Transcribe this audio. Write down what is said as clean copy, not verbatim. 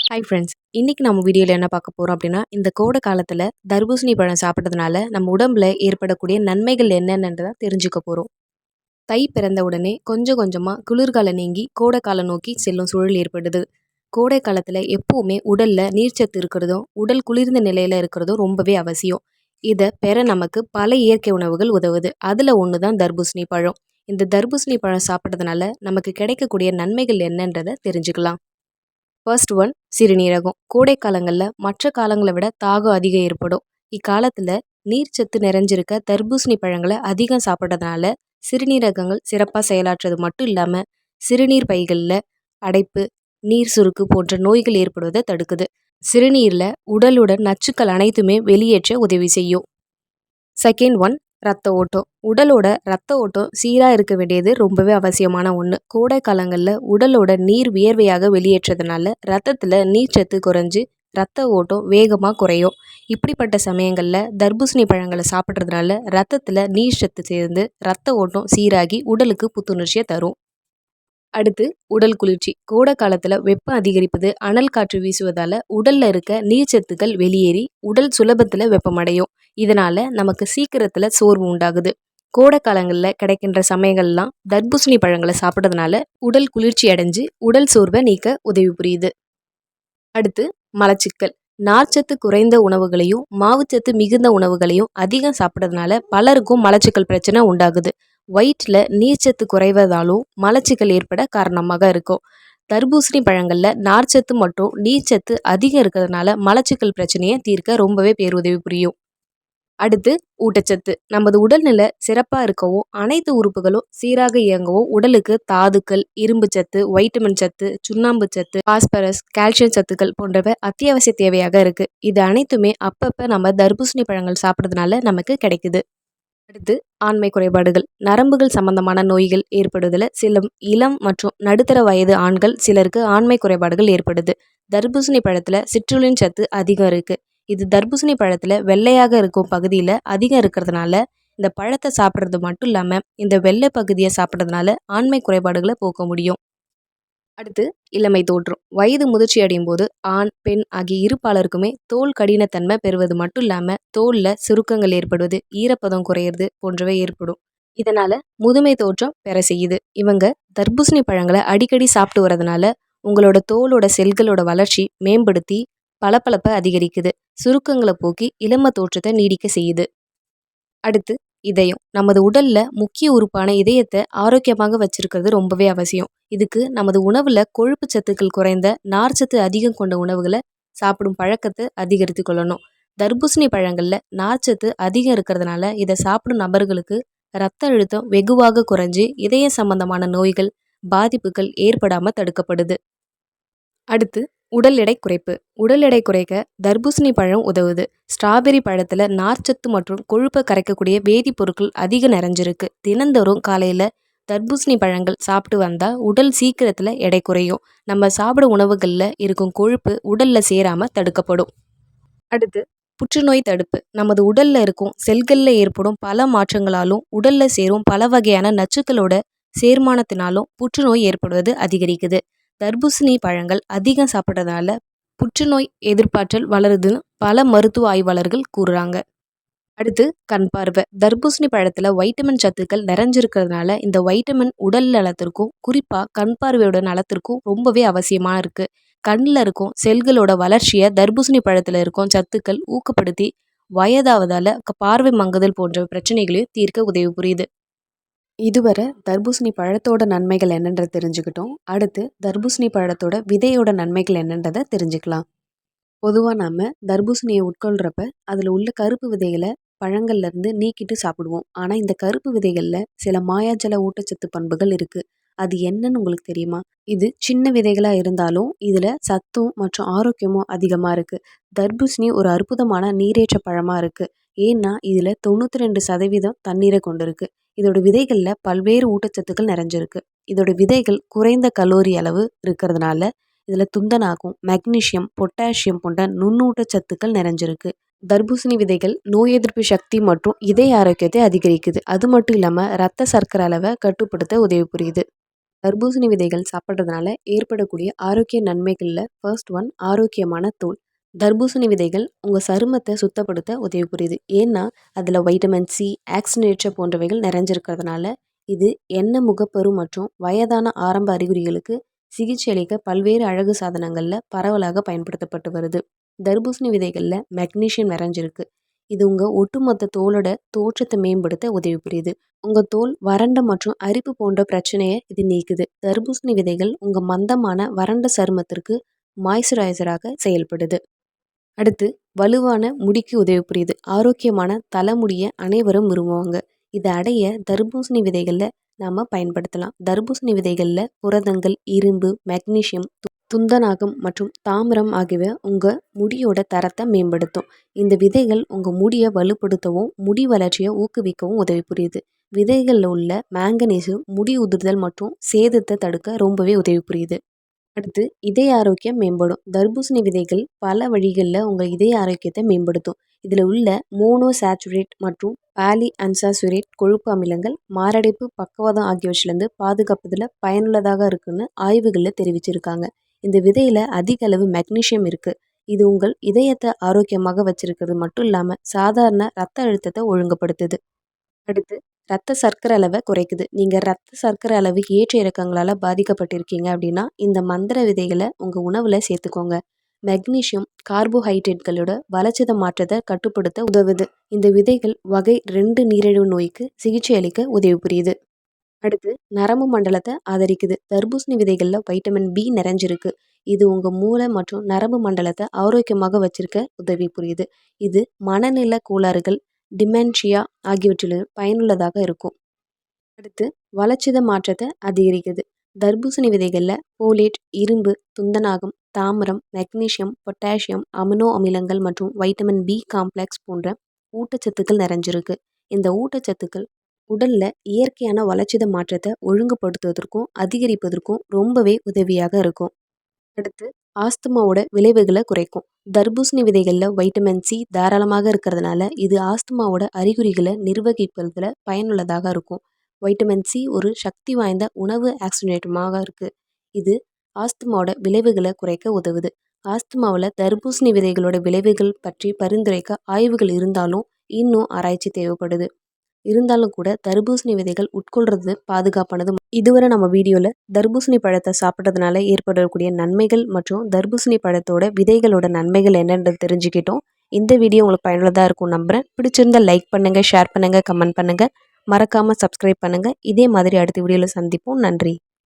Hi friends. இன்னைக்கு நம்ம வீடியோவில் என்ன பார்க்க போகிறோம் அப்படின்னா, இந்த கோடை காலத்தில் தர்பூசணி பழம் சாப்பிட்றதுனால நம்ம உடம்புல ஏற்படக்கூடிய நன்மைகள் என்னென்னன்றதை தெரிஞ்சுக்க போகிறோம். தை பிறந்த உடனே கொஞ்சம் கொஞ்சமாக குளிர்காலம் நீங்கி கோடை காலம் நோக்கி செல்லும் சூழல் ஏற்படுது. கோடை காலத்தில் எப்போவுமே உடலில் நீர்ச்சத்து இருக்கிறதும் உடல் குளிர்ந்த நிலையில் இருக்கிறதும் ரொம்பவே அவசியம். இதை பெற நமக்கு பல இயற்கை உணவுகள் உதவுது. அதில் ஒன்று தான் தர்பூசணி பழம். இந்த தர்பூசணி பழம் சாப்பிட்றதுனால நமக்கு கிடைக்கக்கூடிய நன்மைகள் என்னன்றதை தெரிஞ்சுக்கலாம். ஃபர்ஸ்ட் ஒன், சிறுநீரகம். கோடை காலங்களில் மற்ற காலங்களை விட தாகம் அதிகம் ஏற்படும். இக்காலத்தில் நீர்ச்சத்து நிறைஞ்சிருக்க தர்பூசணி பழங்களை அதிகம் சாப்பிட்றதுனால சிறுநீரகங்கள் சிறப்பாக செயலாற்றுறது மட்டும் இல்லாமல் சிறுநீர் பைகளில் அடைப்பு, நீர் சுருக்கு போன்ற நோய்கள் ஏற்படுவதை தடுக்குது. சிறுநீரில் உடலுடன் நச்சுக்கள் அனைத்துமே வெளியேற்ற உதவி செய்யும். செகண்ட் ஒன், ரத்த ஓட்டம். உடலோட ரத்த ஓட்டம் சீராக இருக்க வேண்டியது ரொம்பவே அவசியமான ஒன்று. கோடை காலங்களில் உடலோட நீர் வியர்வையாக வெளியேற்றதுனால ரத்தத்தில் நீர்ச்சத்து குறைஞ்சு ரத்த ஓட்டம் வேகமாக குறையும். இப்படிப்பட்ட சமயங்களில் தர்பூசணி பழங்களை சாப்பிட்றதுனால ரத்தத்தில் நீர்ச்சத்து சேர்ந்து ரத்த ஓட்டம் சீராகி உடலுக்கு புத்துணர்ச்சியை தரும். அடுத்து, உடல் குளிர்ச்சி. கோடை காலத்தில் வெப்பம் அதிகரிப்பது, அனல் காற்று வீசுவதால் உடலில் இருக்க நீர்ச்சத்துக்கள் வெளியேறி உடல் சுலபத்தில் வெப்பமடையும். இதனால் நமக்கு சீக்கிரத்தில் சோர்வு உண்டாகுது. கோடை காலங்களில் கிடைக்கின்ற சமயங்கள்லாம் தர்பூசணி பழங்களை சாப்பிட்றதுனால உடல் குளிர்ச்சி அடைஞ்சு உடல் சோர்வை நீக்க உதவி புரியுது. அடுத்து, மலச்சிக்கல். நார்ச்சத்து குறைந்த உணவுகளையும் மாவுச்சத்து மிகுந்த உணவுகளையும் அதிகம் சாப்பிட்றதுனால பலருக்கும் மலச்சிக்கல் பிரச்சனை உண்டாகுது. வயிற்றில் நீர்ச்சத்து குறைவதாலும் மலச்சிக்கல் ஏற்பட காரணமாக இருக்கும். தர்பூசணி பழங்களில் நார்ச்சத்து மற்றும் நீர்ச்சத்து அதிகம் இருக்கிறதுனால மலச்சிக்கல் பிரச்சனையை தீர்க்க ரொம்பவே பேருதவி புரியும். அடுத்து, ஊட்டச்சத்து. நமது உடல்நிலை சிறப்பாக இருக்கவும் அனைத்து உறுப்புகளும் சீராக இயங்கவும் உடலுக்கு தாதுக்கள், இரும்பு சத்து, வைட்டமின் சத்து, சுண்ணாம்பு சத்து, பாஸ்பரஸ், கால்சியம் சத்துக்கள் போன்றவை அத்தியாவசிய தேவையாக இருக்குது. இது அனைத்துமே அப்பப்போ நம்ம தர்பூசணி பழங்கள் சாப்பிட்றதுனால நமக்கு கிடைக்குது. அடுத்து, ஆண்மை குறைபாடுகள். நரம்புகள் சம்பந்தமான நோய்கள் ஏற்படுவதில் சில இளம் மற்றும் நடுத்தர வயது ஆண்கள் சிலருக்கு ஆண்மை குறைபாடுகள் ஏற்படுது. தர்பூசணி பழத்தில் சிட்ருலின் சத்து அதிகம் இருக்குது. இது தர்பூசணி பழத்தில் வெள்ளையாக இருக்கும் பகுதியில் அதிகம் இருக்கிறதுனால இந்த பழத்தை சாப்பிட்றது மட்டும் இல்லாமல் இந்த வெள்ளை பகுதியை சாப்பிட்றதுனால ஆண்மை குறைபாடுகளை போக்க முடியும். அடுத்து, இளமை தோற்றம். வயது முதிர்ச்சி அடையும் போது ஆண், பெண் ஆகிய இரு பாலருக்குமே தோல் கடினத்தன்மை பெறுவது மட்டும் இல்லாமல் தோலில் சுருக்கங்கள் ஏற்படுவது, ஈரப்பதம் குறையிறது போன்றவை ஏற்படும். இதனால முதுமை தோற்றம் பெற செய்யுது. இவங்க தர்பூசணி பழங்களை அடிக்கடி சாப்பிட்டு வரதுனால உங்களோட தோலோட செல்களோட வளர்ச்சி மேம்படுத்தி பளபளப்பை அதிகரிக்குது. சுருக்கங்களை போக்கி இளம தோற்றத்தை நீடிக்க செய்யுது. அடுத்து, இதயம். நமது உடல்ல முக்கிய உறுப்பான இதயத்தை ஆரோக்கியமாக வச்சிருக்கிறது ரொம்பவே அவசியம். இதுக்கு நமது உணவுல கொழுப்பு சத்துக்கள் குறைந்த நார்ச்சத்து அதிகம் கொண்ட உணவுகளை சாப்பிடும் பழக்கத்தை அதிகரித்து கொள்ளணும். தர்பூசணி பழங்கள்ல நார்ச்சத்து அதிகம் இருக்கிறதுனால இதை சாப்பிடும் நபர்களுக்கு இரத்த அழுத்தம் வெகுவாக குறைஞ்சு இதய சம்பந்தமான நோய்கள் பாதிப்புகள் ஏற்படாம தடுக்கப்படுது. அடுத்து, உடல் எடை குறைப்பு. உடல் எடை குறைக்க தர்பூசணி பழம் உதவுது. ஸ்ட்ராபெரி பழத்தில் நார்ச்சத்து மற்றும் கொழுப்பை கரைக்கக்கூடிய வேதிப்பொருட்கள் அதிகம் நிறைஞ்சிருக்கு. தினந்தோறும் காலையில் தர்பூசணி பழங்கள் சாப்பிட்டு வந்தால் உடல் சீக்கிரத்தில் எடை குறையும். நம்ம சாப்பிடும் உணவுகளில் இருக்கும் கொழுப்பு உடலில் சேராமல் தடுக்கப்படும். அடுத்து, புற்றுநோய் தடுப்பு. நமது உடலில் இருக்கும் செல்களில் ஏற்படும் பல மாற்றங்களாலும் உடலில் சேரும் பல வகையான நச்சுக்களோட சேர்மானத்தினாலும் புற்றுநோய் ஏற்படுவது அதிகரிக்குது. தர்பூசணி பழங்கள் அதிகம் சாப்பிட்றதுனால புற்றுநோய் எதிர்ப்பாற்றல் வளருதுன்னு பல மருத்துவ ஆய்வாளர்கள் கூறுறாங்க. அடுத்து, கண் பார்வை. தர்பூசணி பழத்தில் வைட்டமின் சத்துக்கள் நிறைஞ்சிருக்கிறதுனால இந்த வைட்டமின் உடல் நலத்திற்கும் குறிப்பாக கண் பார்வையோட நலத்திற்கும் ரொம்பவே அவசியமாக இருக்குது. கண்ணில் இருக்கும் செல்களோட வளர்ச்சியை தர்பூசணி பழத்தில் இருக்கும் சத்துக்கள் ஊக்கப்படுத்தி வயதாவதால் பார்வை மங்குதல் போன்ற பிரச்சனைகளையும் தீர்க்க உதவி புரியுது. இதுவரை தர்பூசணி பழத்தோட நன்மைகள் என்னன்றதை தெரிஞ்சுக்கிட்டோம். அடுத்து, தர்பூசணி பழத்தோட விதையோட நன்மைகள் என்னன்றதை தெரிஞ்சுக்கலாம். பொதுவாக நம்ம தர்பூசணியை உட்கொள்கிறப்ப அதில் உள்ள கருப்பு விதைகளை பழங்கள்லேருந்து நீக்கிட்டு சாப்பிடுவோம். ஆனால் இந்த கருப்பு விதைகளில் சில மாயாஜல ஊட்டச்சத்து பண்புகள் இருக்குது. அது என்னன்னு உங்களுக்கு தெரியுமா? இது சின்ன விதைகளாக இருந்தாலும் இதில் சத்தும் மற்றும் ஆரோக்கியமும் அதிகமாக இருக்குது. தர்பூசணி ஒரு அற்புதமான நீரேற்ற பழமாக இருக்குது. ஏன்னா இதில் 92% தண்ணீரை கொண்டு இருக்குது. இதோட விதைகளில் பல்வேறு ஊட்டச்சத்துக்கள் நிறைஞ்சிருக்கு. இதோட விதைகள் குறைந்த கலோரி அளவு இருக்கிறதுனால இதில் துந்தநாகம், மெக்னீசியம், பொட்டாசியம் போன்ற நுண்ணூட்டச்சத்துக்கள் நிறைஞ்சிருக்கு. தர்பூசணி விதைகள் நோய் எதிர்ப்பு சக்தி மற்றும் இதய ஆரோக்கியத்தை அதிகரிக்குது. அது மட்டும் இல்லாமல் இரத்த சர்க்கரை அளவை கட்டுப்படுத்த உதவி புரியுது. தர்பூசணி விதைகள் சாப்பிட்றதுனால ஏற்படக்கூடிய ஆரோக்கிய நன்மைகளில் ஃபர்ஸ்ட் ஒன் ஆரோக்கியமான தோல். தர்பூசணி விதைகள் உங்கள் சருமத்தை சுத்தப்படுத்த உதவி புரியுது. ஏன்னா அதில் வைட்டமின் சி, ஆக்சினேச்சர் போன்றவைகள் நிறைஞ்சிருக்கிறதுனால இது எண்ணெய் முகப்பரு மற்றும் வயதான ஆரம்ப அறிகுறிகளுக்கு சிகிச்சை அளிக்க பல்வேறு அழகு சாதனங்களில் பரவலாக பயன்படுத்தப்பட்டு வருது. தர்பூசணி விதைகளில் மெக்னீஷியம் நிறைஞ்சிருக்கு. இது உங்கள் ஒட்டுமொத்த தோலோட தோற்றத்தை மேம்படுத்த உதவி புரியுது. உங்கள் தோல் வறண்ட மற்றும் அரிப்பு போன்ற பிரச்சனையை இது நீக்குது. தர்பூசணி விதைகள் உங்கள் மந்தமான வறண்ட சருமத்திற்கு மாய்ஸ்சரைசராக செயல்படுது. அடுத்து வலுவான முடிக்கு உதவி புரியுது. ஆரோக்கியமான தலைமுடியை அனைவரும் விரும்புவாங்க. இதை அடைய தர்பூசணி விதைகளில் நாம் பயன்படுத்தலாம். தர்பூசணி விதைகளில் புரதங்கள், இரும்பு, மெக்னீஷியம், துந்தநாகம் மற்றும் தாமிரம் ஆகியவை உங்கள் முடியோட தரத்தை மேம்படுத்தும். இந்த விதைகள் உங்கள் முடியை வலுப்படுத்தவும் முடி வளர்ச்சியை ஊக்குவிக்கவும் உதவி புரியுது. விதைகளில் உள்ள மேங்கனீசு முடி உதிர்தல் மற்றும் சேதத்தை தடுக்க ரொம்பவே உதவி புரியுது. அடுத்து இதய ஆரோக்கியம் மேம்படும். தர்பூசணி விதைகள் பல வழிகளில் உங்கள் இதய ஆரோக்கியத்தை மேம்படுத்தும். இதில் உள்ள மோனோசாச்சுரேட் மற்றும் பாலி அன்சாச்சுரேட் கொழுப்பு அமிலங்கள் மாரடைப்பு, பக்கவாதம் ஆகியவற்றிலிருந்து பாதுகாப்பதில் பயனுள்ளதாக இருக்குன்னு ஆய்வுகளில் தெரிவிச்சிருக்காங்க. இந்த விதையில் அதிக அளவு மெக்னீஷியம் இருக்குது. இது உங்கள் இதயத்தை ஆரோக்கியமாக வச்சிருக்கிறது மட்டும் இல்லாமல் சாதாரண இரத்த அழுத்தத்தை ஒழுங்குபடுத்துது. அடுத்து ரத்த சர்க்கரை அளவை குறைக்குது. நீங்கள் ரத்த சர்க்கரை அளவு ஏற்ற இறக்கங்களால் பாதிக்கப்பட்டிருக்கீங்க அப்படின்னா இந்த மந்திர விதைகளை உங்கள் உணவில் சேர்த்துக்கோங்க. மெக்னீஷியம் கார்போஹைட்ரேட்களோட வளர்ச்சித மாற்றத்தை கட்டுப்படுத்த உதவுது. இந்த விதைகள் வகை 2 நீரிழிவு நோய்க்கு சிகிச்சை அளிக்க உதவி புரியுது. அடுத்து நரம்பு மண்டலத்தை ஆதரிக்குது. தர்பூசணி விதைகளில் வைட்டமின் பி நிறைஞ்சிருக்கு. இது உங்கள் மூளை மற்றும் நரம்பு மண்டலத்தை ஆரோக்கியமாக வச்சிருக்க உதவி புரியுது. இது மனநில கோளாறுகள், டிமென்ஷியா ஆகியவற்றில் பயனுள்ளதாக இருக்கும். அடுத்து வளர்ச்சித மாற்றத்தை அதிகரிக்குது. தர்பூசணி விதைகளில் போலேட், இரும்பு, துந்தநாகம், தாமிரம், மெக்னீஷியம், பொட்டாசியம், அமினோ அமிலங்கள் மற்றும் வைட்டமின் பி காம்ப்ளெக்ஸ் போன்ற ஊட்டச்சத்துக்கள் நிறைஞ்சிருக்கு. இந்த ஊட்டச்சத்துக்கள் உடலில் இயற்கையான வளர்ச்சித மாற்றத்தை ஒழுங்குபடுத்துவதற்கும் அதிகரிப்பதற்கும் ரொம்பவே உதவியாக இருக்கும். அடுத்து ஆஸ்துமாவோட விளைவுகளை குறைக்கும். தர்பூசணி விதைகளில் வைட்டமின் சி தாராளமாக இருக்கிறதுனால இது ஆஸ்துமாவோட அறிகுறிகளை நிர்வகிப்பதில் பயனுள்ளதாக இருக்கும். வைட்டமின் சி ஒரு சக்தி வாய்ந்த உணவு ஆக்சிஜனேட்டமாக இருக்குது. இது ஆஸ்துமாவோட விளைவுகளை குறைக்க உதவுது. ஆஸ்துமாவில் தர்பூசணி விதைகளோட விளைவுகள் பற்றி பரிந்துரைக்க ஆய்வுகள் இருந்தாலும் இன்னும் ஆராய்ச்சி தேவைப்படுது. இருந்தாலும் கூட தர்பூசணி விதைகள் உட்கொள்றது பாதுகாப்பானது. இதுவரை நம்ம வீடியோவில் தர்பூசணி பழத்தை சாப்பிட்றதுனால ஏற்படக்கூடிய நன்மைகள் மற்றும் தர்பூசணி பழத்தோட விதைகளோட நன்மைகள் என்னன்றது தெரிஞ்சுக்கிட்டோம். இந்த வீடியோ உங்களுக்கு பயனுள்ளதாக இருக்கும் நம்புகிறேன். பிடிச்சிருந்தா லைக் பண்ணுங்கள், ஷேர் பண்ணுங்கள், கமெண்ட் பண்ணுங்கள். மறக்காமல் சப்ஸ்கிரைப் பண்ணுங்கள். இதே மாதிரி அடுத்த வீடியோவில் சந்திப்போம். நன்றி.